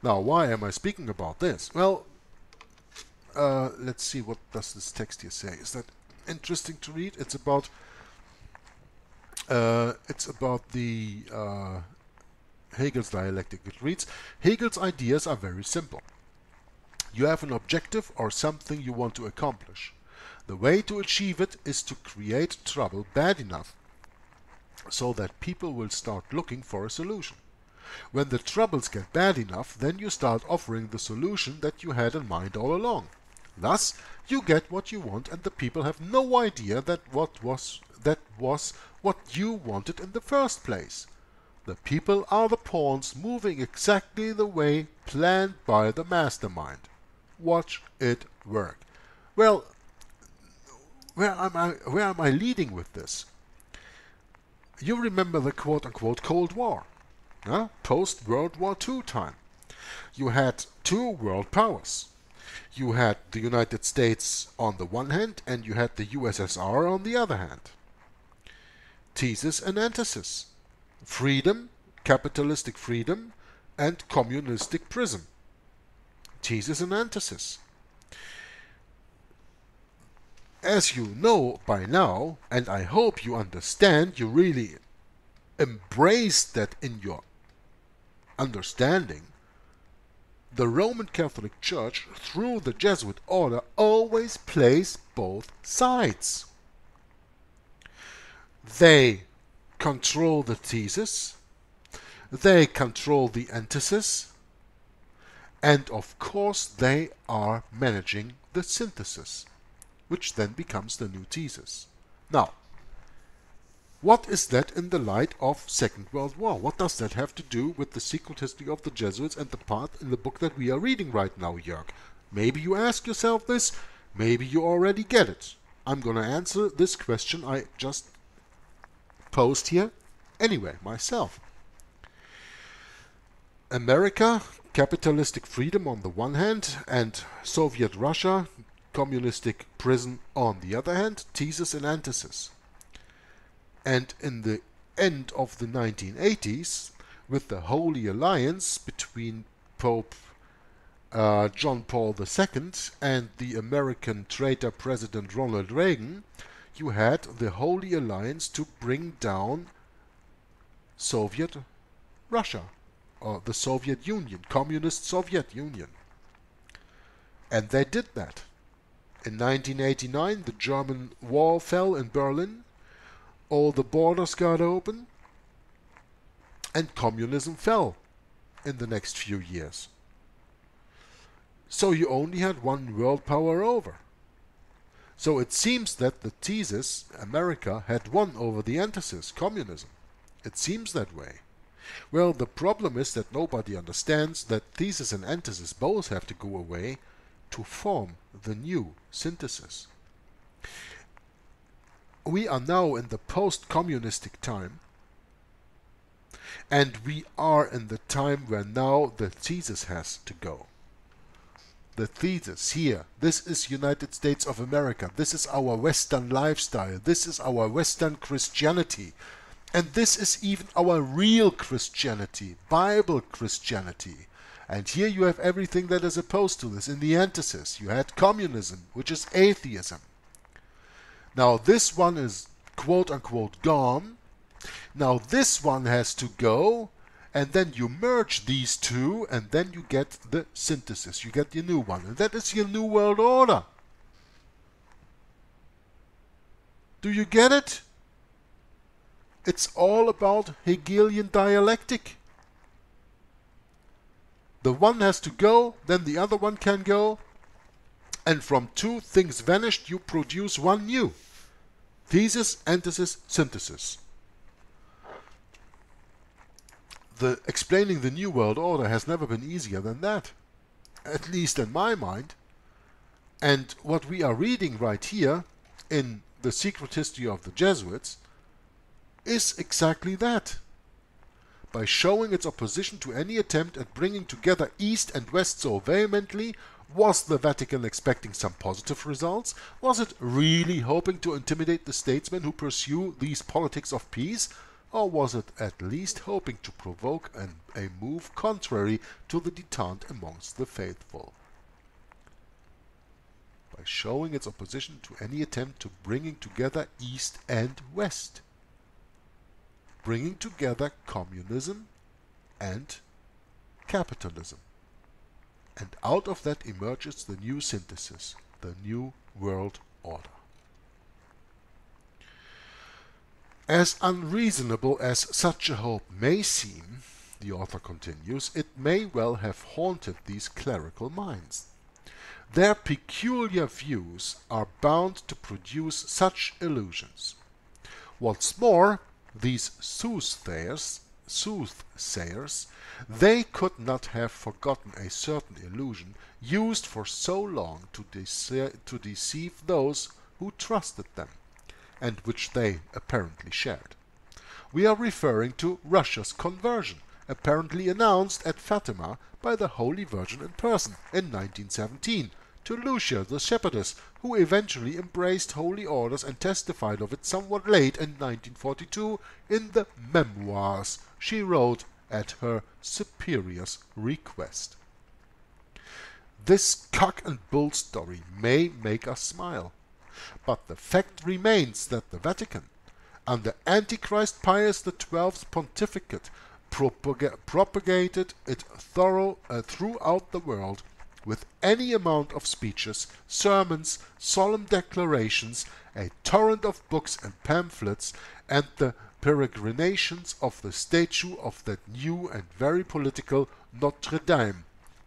Now, why am I speaking about this? Well, let's see, what does this text here say? Is that interesting to read? It's about the Hegel's dialectic. It reads, Hegel's ideas are very simple. You have an objective or something you want to accomplish. The way to achieve it is to create trouble bad enough so that people will start looking for a solution. When the troubles get bad enough, then you start offering the solution that you had in mind all along. Thus, you get what you want, and the people have no idea that was what you wanted in the first place. The people are the pawns moving exactly the way planned by the mastermind. Watch it work. Well, where am I leading with this? You remember the quote-unquote Cold War, post-World War II time. You had two world powers. You had the United States on the one hand, and you had the USSR on the other hand. Thesis and antithesis. Freedom, capitalistic freedom, and communistic prism. Thesis and antithesis. As you know by now, and I hope you understand, you really embrace that in your understanding, the Roman Catholic Church, through the Jesuit order, always plays both sides. They control the thesis, they control the antithesis, and of course they are managing the synthesis, which then becomes the new thesis. Now, What is that in the light of Second World War? What does that have to do with the secret history of the Jesuits and the part in the book that we are reading right now, Jörg? Maybe you ask yourself this, maybe you already get it. I'm going to answer this question I just posed here anyway, myself. America, capitalistic freedom on the one hand, and Soviet Russia, communistic prison on the other hand, thesis and antithesis. And in the end of the 1980s, with the Holy Alliance between Pope John Paul II and the American traitor President Ronald Reagan, you had the Holy Alliance to bring down Soviet Russia, or the Soviet Union, Communist Soviet Union. And they did that. In 1989, the German wall fell in Berlin, all the borders got open, and communism fell in the next few years. So you only had one world power over. So it seems that the thesis, America, had won over the antithesis, communism. It seems that way. Well, the problem is that nobody understands that thesis and antithesis both have to go away to form the new synthesis. We are now in the post-communistic time, and we are in the time where now the thesis has to go. The thesis here, this is United States of America, this is our Western lifestyle, this is our Western Christianity, and this is even our real Christianity, Bible Christianity. And here you have everything that is opposed to this. In the antithesis, you had communism, which is atheism. Now this one is quote-unquote gone. Now this one has to go, and then you merge these two, and then you get the synthesis. You get your new one, and that is your new world order. Do you get it? It's all about Hegelian dialectic. The one has to go, then the other one can go, and from two things vanished you produce one new. Thesis, antithesis, synthesis. Explaining the New World Order has never been easier than that, at least in my mind. And what we are reading right here in the secret history of the Jesuits is exactly that. By showing its opposition to any attempt at bringing together East and West so vehemently, was the Vatican expecting some positive results? Was it really hoping to intimidate the statesmen who pursue these politics of peace? Or was it at least hoping to provoke a move contrary to the detente amongst the faithful? By showing its opposition to any attempt to bringing together East and West. Bringing together communism and capitalism. And out of that emerges the new synthesis, the new world order. As unreasonable as such a hope may seem, the author continues, it may well have haunted these clerical minds. Their peculiar views are bound to produce such illusions. What's more, these soothsayers, they could not have forgotten a certain illusion used for so long to deceive those who trusted them, and which they apparently shared. We are referring to Russia's conversion, apparently announced at Fatima by the Holy Virgin in person in 1917, to Lucia the shepherdess, who eventually embraced holy orders and testified of it somewhat late in 1942 in the memoirs she wrote at her superior's request. This cock and bull story may make us smile, but the fact remains that the Vatican, under Antichrist Pius XII's pontificate, propagated it throughout the world with any amount of speeches, sermons, solemn declarations, a torrent of books and pamphlets, and the peregrinations of the statue of that new and very political Notre Dame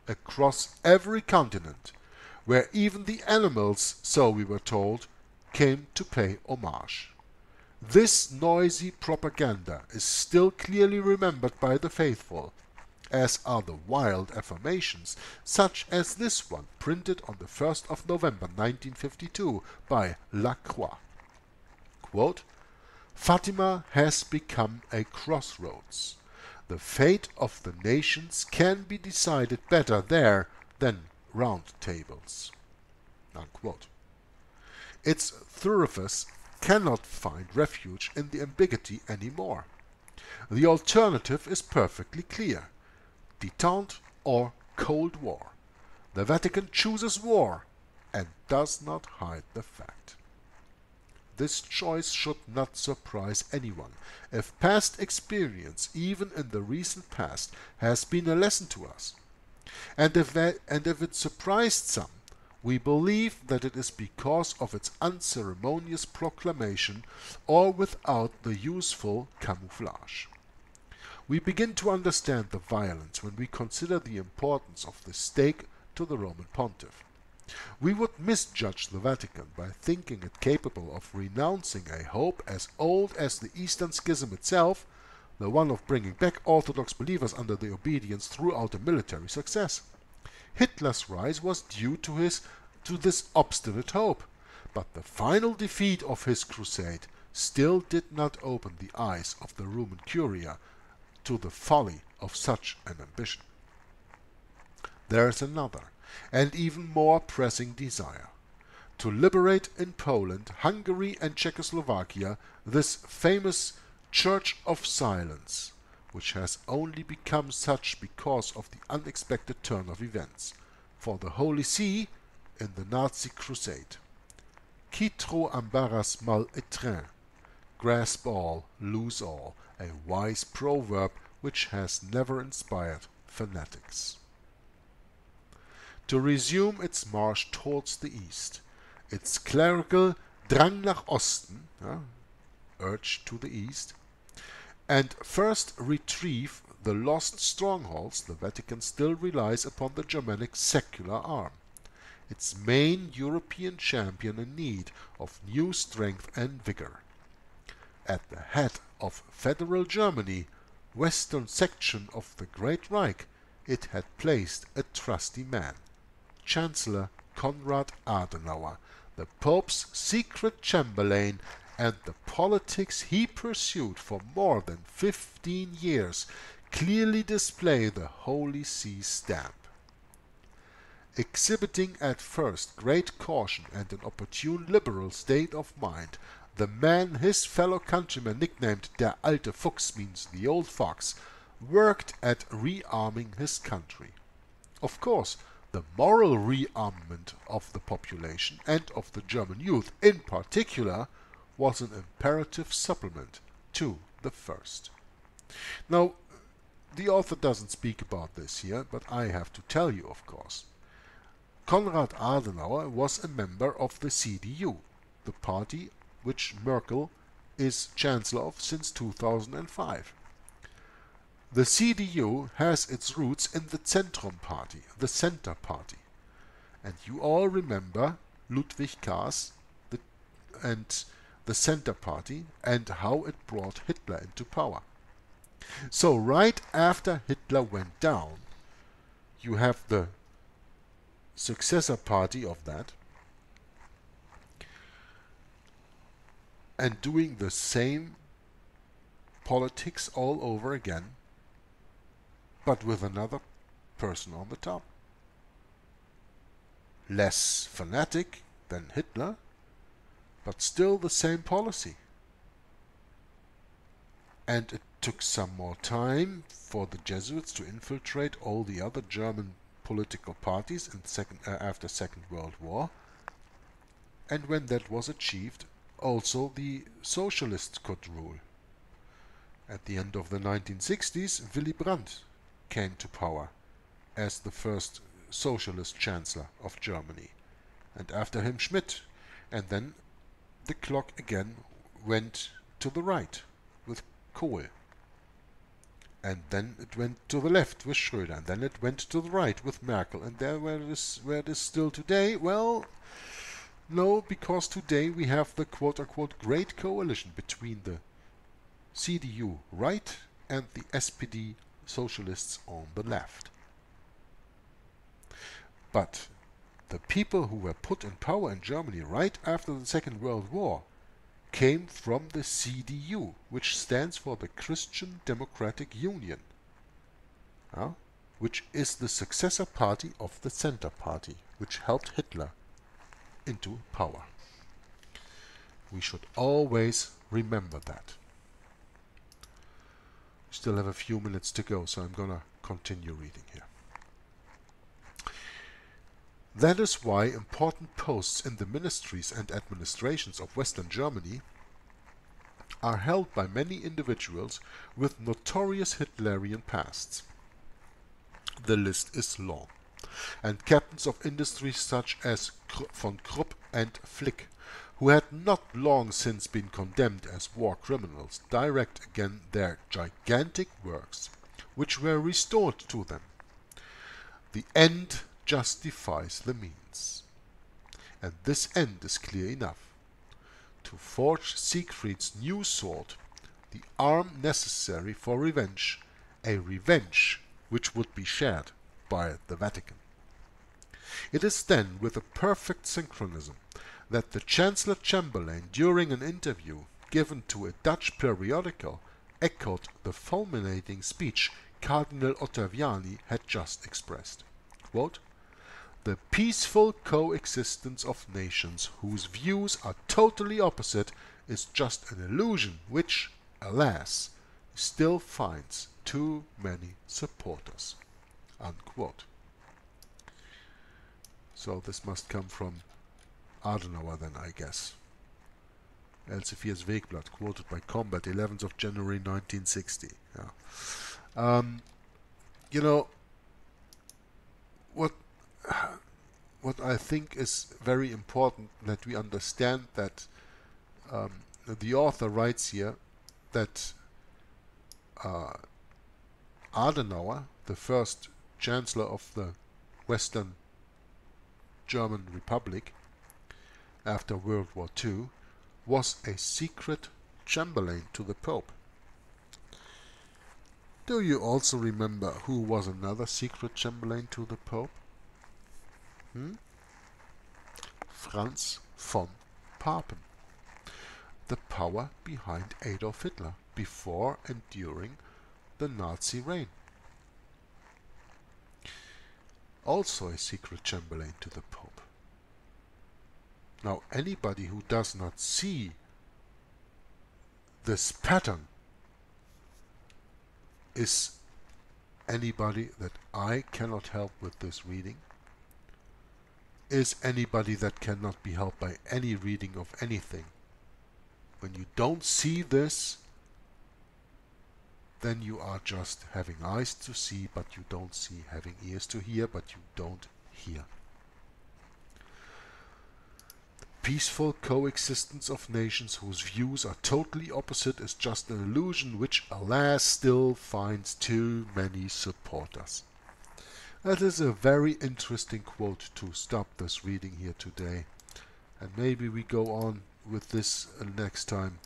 across every continent, where even the animals, so we were told, came to pay homage. This noisy propaganda is still clearly remembered by the faithful, as are the wild affirmations, such as this one printed on the 1st of November 1952 by Lacroix. Quote, Fatima has become a crossroads. The fate of the nations can be decided better there than round tables. Unquote. Its thoroughfares cannot find refuge in the ambiguity anymore. The alternative is perfectly clear: détente or Cold War. The Vatican chooses war and does not hide the fact. This choice should not surprise anyone, if past experience, even in the recent past, has been a lesson to us. And if it surprised some, we believe that it is because of its unceremonious proclamation or without the useful camouflage. We begin to understand the violence when we consider the importance of the stake to the Roman Pontiff. We would misjudge the Vatican by thinking it capable of renouncing a hope as old as the Eastern Schism itself, the one of bringing back Orthodox believers under the obedience throughout a military success. Hitler's rise was due to this obstinate hope, but the final defeat of his crusade still did not open the eyes of the Roman Curia to the folly of such an ambition. There is another, and even more pressing desire: to liberate in Poland, Hungary and Czechoslovakia this famous Church of Silence, which has only become such because of the unexpected turn of events, for the Holy See in the Nazi crusade. Qui trop embarrasse mal étreint, grasp all, lose all, a wise proverb which has never inspired fanatics. To resume its march towards the east, its clerical Drang nach Osten, urge to the east, and first retrieve the lost strongholds, the Vatican still relies upon the Germanic secular arm, its main European champion in need of new strength and vigor. At the head of federal Germany, western section of the Great Reich, it had placed a trusty man, Chancellor Konrad Adenauer, the Pope's secret chamberlain, and the politics he pursued for more than 15 years clearly display the Holy See stamp. Exhibiting at first great caution and an opportune liberal state of mind, the man his fellow countrymen nicknamed Der alte Fuchs, means the old fox, worked at rearming his country. Of course, the moral rearmament of the population and of the German youth in particular was an imperative supplement to the first. Now, the author doesn't speak about this here, but I have to tell you, of course. Konrad Adenauer was a member of the CDU, the party which Merkel is Chancellor of since 2005. The CDU has its roots in the Zentrum Party, the Center Party. And you all remember Ludwig Kaas and the Center Party and how it brought Hitler into power. So right after Hitler went down, you have the successor party of that, and doing the same politics all over again, but with another person on the top. Less fanatic than Hitler, but still the same policy. And it took some more time for the Jesuits to infiltrate all the other German political parties after Second World War. And when that was achieved, also the socialists could rule. At the end of the 1960s, Willy Brandt came to power as the first socialist chancellor of Germany, and after him Schmidt, and then the clock again went to the right with Kohl, and then it went to the left with Schröder, and then it went to the right with Merkel, and there where it is still today, well, No, because today we have the quote-unquote great coalition between the CDU right and the SPD socialists on the left. But the people who were put in power in Germany right after the Second World War came from the CDU, which stands for the Christian Democratic Union, which is the successor party of the Center Party, which helped Hitler into power. We should always remember that. We still have a few minutes to go, so I'm gonna continue reading here. That is why important posts in the ministries and administrations of Western Germany are held by many individuals with notorious Hitlerian pasts. The list is long, and captains of industries such as von Krupp and Flick, who had not long since been condemned as war criminals, direct again their gigantic works, which were restored to them. The end justifies the means, and this end is clear enough. To forge Siegfried's new sword, the arm necessary for revenge, a revenge which would be shared by the Vatican. It is then with a perfect synchronism that the Chancellor Chamberlain, during an interview given to a Dutch periodical, echoed the fulminating speech Cardinal Ottaviani had just expressed. Quote, "The peaceful coexistence of nations whose views are totally opposite is just an illusion which, alas, still finds too many supporters." Unquote. So this must come from Adenauer then, I guess. Elsevier's Weekblad, quoted by Combat, 11th of January 1960. Yeah. You know, what I think is very important that we understand that the author writes here that Adenauer, the first Chancellor of the Western German Republic after World War II, was a secret Chamberlain to the Pope. Do you also remember who was another secret Chamberlain to the Pope? Franz von Papen, the power behind Adolf Hitler before and during the Nazi reign. Also a secret Chamberlain to the Pope. Now, anybody who does not see this pattern is anybody that I cannot help with this reading, is anybody that cannot be helped by any reading of anything. When you don't see this, then you are just having eyes to see, but you don't see, having ears to hear, but you don't hear. Peaceful coexistence of nations whose views are totally opposite is just an illusion which, alas, still finds too many supporters. That is a very interesting quote to stop this reading here today. And maybe we go on with this next time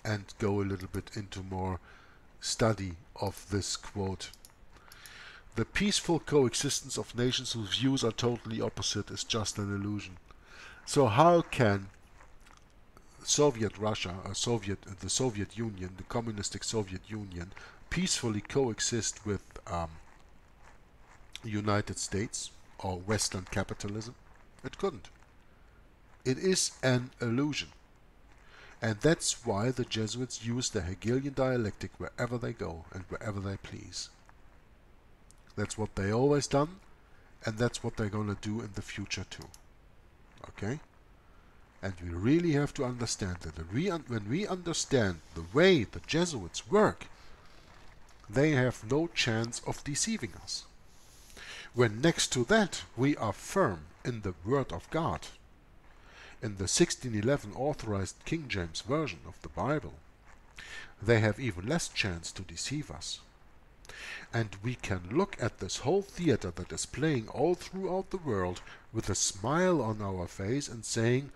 and go a little bit into more study of this quote. The peaceful coexistence of nations whose views are totally opposite is just an illusion. So how can Soviet Russia, or the Soviet Union, the communistic Soviet Union, peacefully coexist with United States or Western capitalism? It couldn't. It is an illusion. And that's why the Jesuits use the Hegelian dialectic wherever they go and wherever they please. That's what they always done, and that's what they're going to do in the future too. Okay? And we really have to understand that when we understand the way the Jesuits work, they have no chance of deceiving us. When next to that we are firm in the Word of God, in the 1611 authorized King James Version of the Bible, they have even less chance to deceive us. And we can look at this whole theater that is playing all throughout the world with a smile on our face and saying,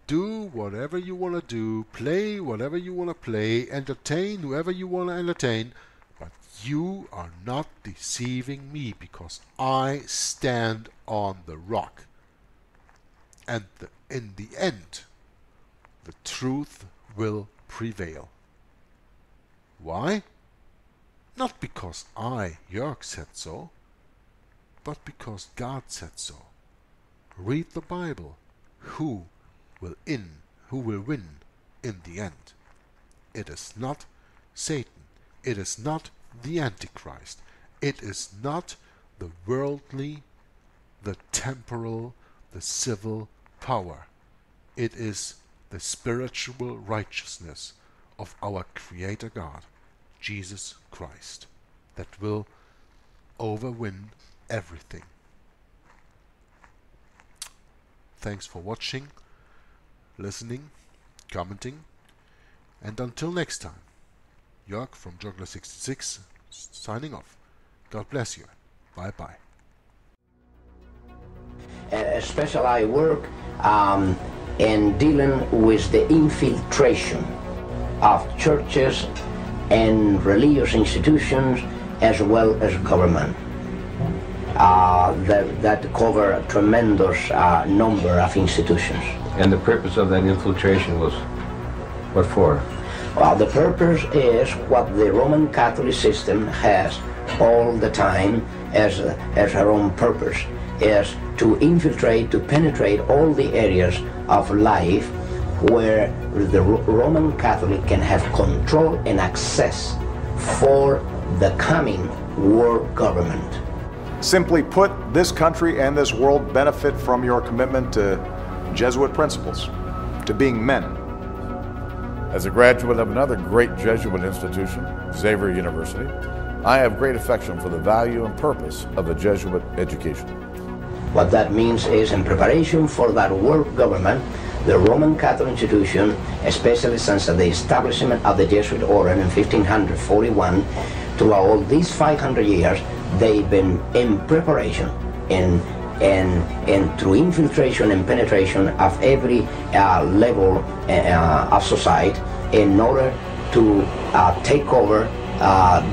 do whatever you want to do, play whatever you want to play, entertain whoever you want to entertain, but you are not deceiving me, because I stand on the rock. And in the end, the truth will prevail. Why? Not because I, Jörg, said so, but because God said so. Read the Bible. Who will win in the end? It is not Satan. It is not the Antichrist. It is not the worldly, the temporal, the civil power. It is the spiritual righteousness of our Creator God, Jesus Christ, that will overwin everything. Thanks for watching, listening, commenting, and until next time, Jörg from Juggler 66 signing off. God bless you. Bye bye. Especially I work in dealing with the infiltration of churches and religious institutions as well as government. That cover a tremendous number of institutions. And the purpose of that infiltration was what for? Well, the purpose is what the Roman Catholic system has all the time as her own purpose, is to infiltrate, to penetrate all the areas of life where the Roman Catholic can have control and access for the coming world government. Simply put, this country and this world benefit from your commitment to Jesuit principles, to being men. As a graduate of another great Jesuit institution, Xavier University, I have great affection for the value and purpose of a Jesuit education. What that means is, in preparation for that world government, the Roman Catholic institution, especially since the establishment of the Jesuit order in 1541, throughout all these 500 years, they've been in preparation and through infiltration and penetration of every level of society in order to take over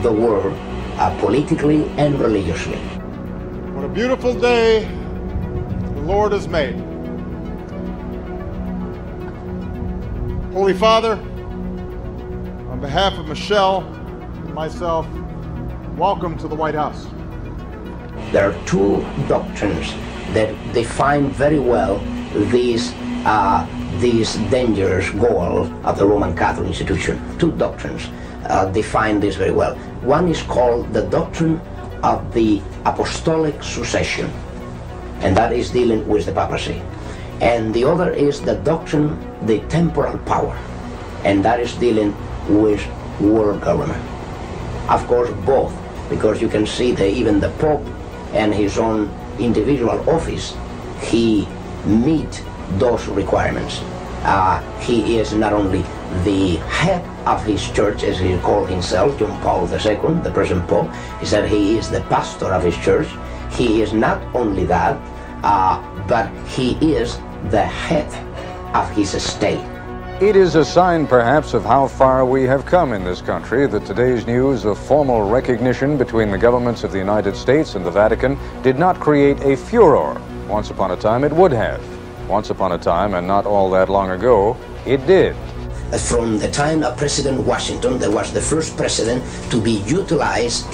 the world politically and religiously. What a beautiful day the Lord has made. Holy Father, on behalf of Michelle and myself, welcome to the White House. There are two doctrines that define very well these dangerous goal of the Roman Catholic institution. Two doctrines define this very well. One is called the doctrine of the apostolic succession, and that is dealing with the papacy. And the other is the doctrine, the temporal power, and that is dealing with world government. Of course, both, because you can see that even the Pope and his own individual office, he meet those requirements. He is not only the head of his church, as he called himself, John Paul II, the present Pope. He said he is the pastor of his church. He is not only that, but he is the head of his state. It is a sign, perhaps, of how far we have come in this country that today's news of formal recognition between the governments of the United States and the Vatican did not create a furor. Once upon a time, it would have. Once upon a time, and not all that long ago, it did. From the time of President Washington, there was the first president to be utilized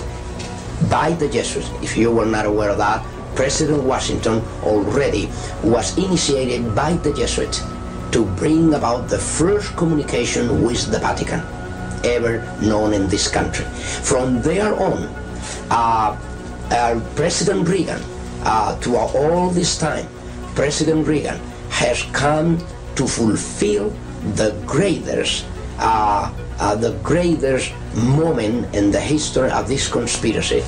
by the Jesuits. If you were not aware of that, President Washington already was initiated by the Jesuits to bring about the first communication with the Vatican ever known in this country. From there on, President Reagan, throughout all this time, President Reagan has come to fulfill the greatest moment in the history of this conspiracy.